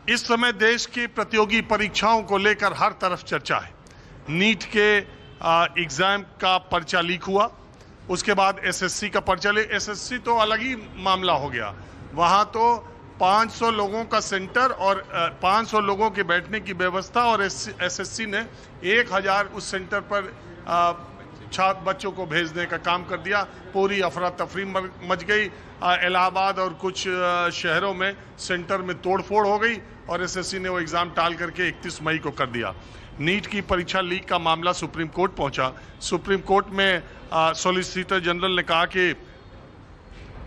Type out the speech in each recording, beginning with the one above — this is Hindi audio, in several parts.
इस समय देश की प्रतियोगी परीक्षाओं को लेकर हर तरफ चर्चा है। नीट के एग्जाम का पर्चा लीक हुआ, उसके बाद एसएससी का पर्चा एसएससी तो अलग ही मामला हो गया। वहाँ तो 500 लोगों का सेंटर और 500 लोगों के बैठने की व्यवस्था, और एसएससी ने 1000 उस सेंटर पर छात्र बच्चों को भेजने का काम कर दिया। पूरी अफरा तफरी मच गई। इलाहाबाद और कुछ शहरों में सेंटर में तोड़फोड़ हो गई और एसएससी ने वो एग्ज़ाम टाल करके 31 मई को कर दिया। नीट की परीक्षा लीक का मामला सुप्रीम कोर्ट पहुंचा। सुप्रीम कोर्ट में सॉलिसिटर जनरल ने कहा कि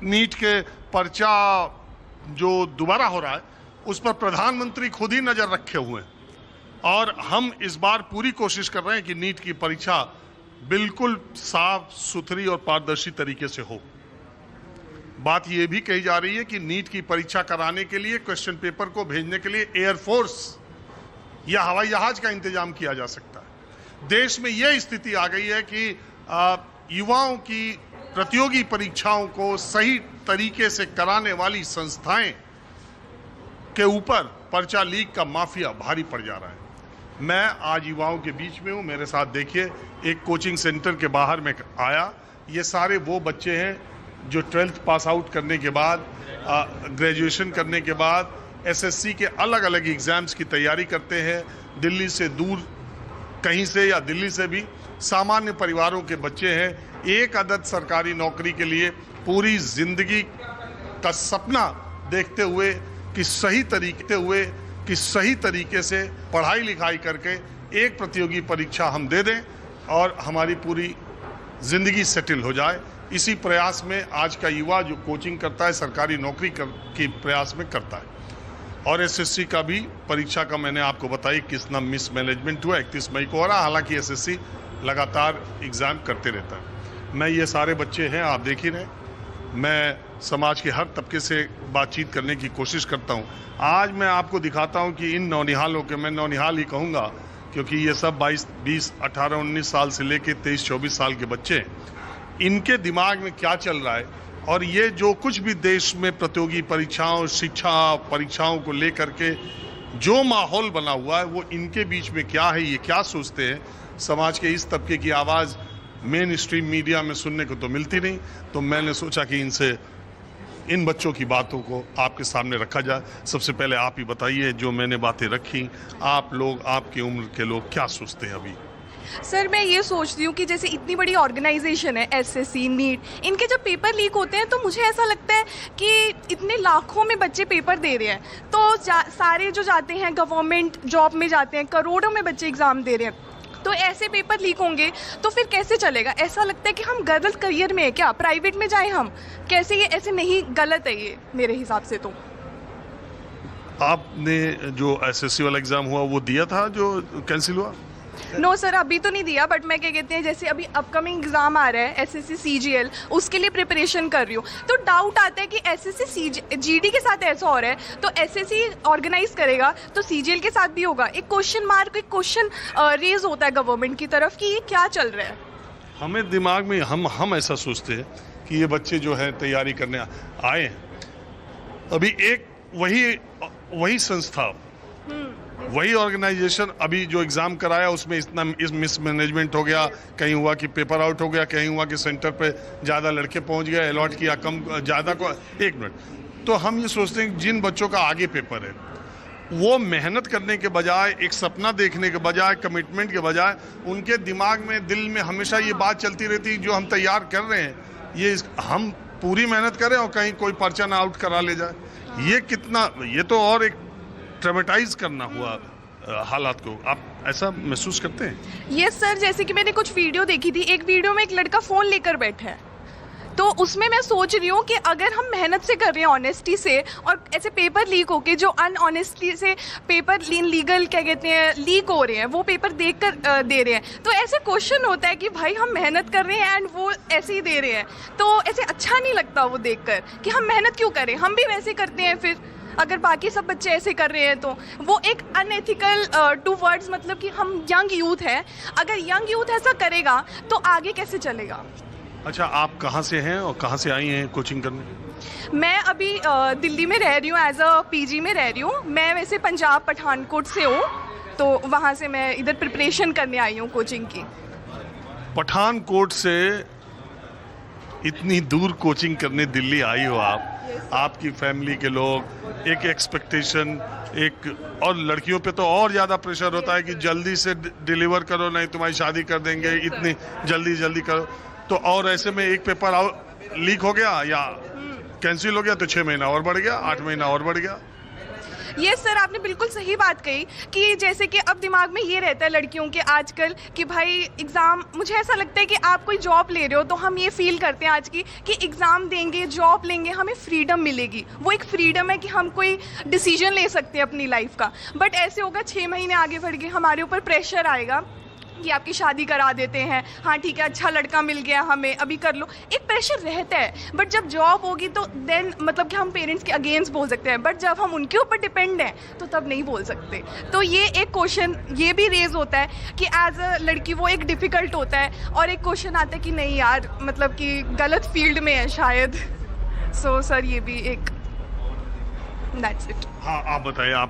नीट के पर्चा जो दोबारा हो रहा है उस पर प्रधानमंत्री खुद ही नज़र रखे हुए हैं और हम इस बार पूरी कोशिश कर रहे हैं कि नीट की परीक्षा बिल्कुल साफ सुथरी और पारदर्शी तरीके से हो। बात यह भी कही जा रही है कि नीट की परीक्षा कराने के लिए क्वेश्चन पेपर को भेजने के लिए एयरफोर्स या हवाई जहाज का इंतजाम किया जा सकता है। देश में यह स्थिति आ गई है कि युवाओं की प्रतियोगी परीक्षाओं को सही तरीके से कराने वाली संस्थाएं के ऊपर पर्चा लीक का माफिया भारी पड़ जा रहा है। मैं आज युवाओं के बीच में हूँ। मेरे साथ देखिए, एक कोचिंग सेंटर के बाहर में आया। ये सारे वो बच्चे हैं जो 12th पास आउट करने के बाद, ग्रेजुएशन करने के बाद एसएससी के अलग अलग एग्ज़ाम्स की तैयारी करते हैं। दिल्ली से दूर कहीं से या दिल्ली से भी सामान्य परिवारों के बच्चे हैं। एक अदद सरकारी नौकरी के लिए पूरी ज़िंदगी का सपना देखते हुए कि सही तरीके से पढ़ाई लिखाई करके एक प्रतियोगी परीक्षा हम दे दें और हमारी पूरी ज़िंदगी सेटल हो जाए। इसी प्रयास में आज का युवा जो कोचिंग करता है, सरकारी नौकरी के प्रयास में करता है। और एसएससी का भी परीक्षा का मैंने आपको बताई कितना मिसमैनेजमेंट हुआ। 31 मई को हो रहा। हालांकि एसएससी लगातार एग्ज़ाम करते रहता है। मैं ये सारे बच्चे हैं, आप देख ही रहे, मैं समाज के हर तबके से बातचीत करने की कोशिश करता हूँ। आज मैं आपको दिखाता हूँ कि इन नौनिहालों के, मैं नौनिहाल ही कहूँगा क्योंकि ये सब 22, 20, 18, 19 साल से लेके 23, 24 साल के बच्चे हैं। इनके दिमाग में क्या चल रहा है और ये जो कुछ भी देश में प्रतियोगी परीक्षाओं, शिक्षा परीक्षाओं को लेकर के जो माहौल बना हुआ है वो इनके बीच में क्या है, ये क्या सोचते हैं। समाज के इस तबके की आवाज़ मेन स्ट्रीम मीडिया में सुनने को तो मिलती नहीं, तो मैंने सोचा कि इन बच्चों की बातों को आपके सामने रखा जाए। सबसे पहले आप ही बताइए, जो मैंने बातें रखी, आप लोग, आपकी उम्र के लोग क्या सोचते हैं अभी? सर, मैं ये सोचती हूँ कि जैसे इतनी बड़ी ऑर्गेनाइजेशन है एसएससी, नीट, इनके जब पेपर लीक होते हैं तो मुझे ऐसा लगता है कि इतने लाखों में बच्चे पेपर दे रहे हैं, तो सारे जो जाते हैं गवर्नमेंट जॉब में जाते हैं, करोड़ों में बच्चे एग्ज़ाम दे रहे हैं, तो ऐसे पेपर लीक होंगे तो फिर कैसे चलेगा? ऐसा लगता है कि हम गलत करियर में है क्या, प्राइवेट में जाएं हम? कैसे? ये ऐसे नहीं, गलत है ये मेरे हिसाब से। तो आपने जो एसएससी वाला एग्ज़ाम हुआ वो दिया था जो कैंसिल हुआ? नो सर, अभी तो नहीं दिया, बट मैं क्या कहते हैं, जैसे अभी अपकमिंग एग्जाम आ रहा है एसएससी सीजीएल, उसके लिए प्रिपरेशन कर रही हूँ, तो डाउट आता है कि एसएससी जीडी के साथ ऐसा हो रहा है तो एसएससी ऑर्गेनाइज करेगा तो सीजीएल के साथ भी होगा। एक क्वेश्चन मार्क, एक क्वेश्चन रेज होता है गवर्नमेंट की तरफ कि ये क्या चल रहा है। हमें दिमाग में हम ऐसा सोचते हैं कि ये बच्चे जो है तैयारी करने आए हैं, अभी एक वही संस्था, वही ऑर्गेनाइजेशन अभी जो एग्ज़ाम कराया उसमें इस मिसमैनेजमेंट हो गया। कहीं हुआ कि पेपर आउट हो गया, कहीं हुआ कि सेंटर पे ज़्यादा लड़के पहुंच गए, अलॉट किया कम, ज़्यादा को। एक मिनट, तो हम ये सोचते हैं कि जिन बच्चों का आगे पेपर है वो मेहनत करने के बजाय, एक सपना देखने के बजाय, कमिटमेंट के बजाय, उनके दिमाग में, दिल में हमेशा ये बात चलती रहती है जो हम तैयार कर रहे हैं, ये हम पूरी मेहनत करें और कहीं कोई पर्चा ना आउट करा ले जाए। ये तो और एक ट्रॉमेटाइज करना हुआ हालात को। आप ऐसा महसूस करते हैं? यस सर, जैसे कि मैंने कुछ वीडियो देखी थी, एक वीडियो में एक लड़का फ़ोन लेकर बैठा है, तो उसमें मैं सोच रही हूँ कि अगर हम मेहनत से कर रहे हैं, ऑनेस्टी से, और ऐसे पेपर लीक होके जो अनऑनेस्टली से पेपर लीगल क्या कहते हैं लीक हो रहे हैं, वो पेपर देख कर दे रहे हैं, तो ऐसे क्वेश्चन होता है कि भाई हम मेहनत कर रहे हैं एंड वो ऐसे ही दे रहे हैं, तो ऐसे अच्छा नहीं लगता वो देख कर कि हम मेहनत क्यों करें, हम भी वैसे करते हैं फिर। अगर बाकी सब बच्चे ऐसे कर रहे हैं तो वो एक अनएथिकल टू वर्ड्स, मतलब कि हम यंग यूथ है, अगर यंग यूथ ऐसा करेगा तो आगे कैसे चलेगा? अच्छा, आप कहाँ से हैं और कहाँ से आई हैं कोचिंग करने? मैं अभी दिल्ली में रह रही हूँ, एज अ पीजी में रह रही हूँ। मैं वैसे पंजाब पठानकोट से हूँ, तो वहाँ से मैं इधर प्रिपरेशन करने आई हूँ कोचिंग की। पठानकोट से इतनी दूर कोचिंग करने दिल्ली आई हो आप, आपकी फैमिली के लोग, एक एक्सपेक्टेशन, एक और लड़कियों पे तो और ज़्यादा प्रेशर होता है कि जल्दी से डिलीवर करो नहीं तुम्हारी शादी कर देंगे, इतनी जल्दी करो। तो और ऐसे में एक पेपर लीक हो गया या कैंसिल हो गया तो 6 महीना और बढ़ गया, 8 महीना और बढ़ गया। ये सर आपने बिल्कुल सही बात कही कि जैसे कि अब दिमाग में ये रहता है लड़कियों के आजकल कि भाई एग्ज़ाम, मुझे ऐसा लगता है कि आप कोई जॉब ले रहे हो तो हम ये फील करते हैं आज की कि एग्ज़ाम देंगे, जॉब लेंगे, हमें फ्रीडम मिलेगी। वो एक फ्रीडम है कि हम कोई डिसीजन ले सकते हैं अपनी लाइफ का। बट ऐसे होगा 6 महीने आगे बढ़ गए, हमारे ऊपर प्रेशर आएगा कि आपकी शादी करा देते हैं, हाँ ठीक है अच्छा लड़का मिल गया हमें, अभी कर लो, एक प्रेशर रहता है। बट जब जॉब होगी तो देन मतलब कि हम पेरेंट्स के अगेंस्ट बोल सकते हैं, बट जब हम उनके ऊपर डिपेंड हैं तो तब नहीं बोल सकते। तो ये एक क्वेश्चन ये भी रेज होता है कि एज अ लड़की वो एक डिफ़िकल्ट होता है, और एक क्वेश्चन आता है कि नहीं यार मतलब कि गलत फील्ड में है शायद। सो सर ये भी एक, दैट्स इट। हाँ आप बताइए आप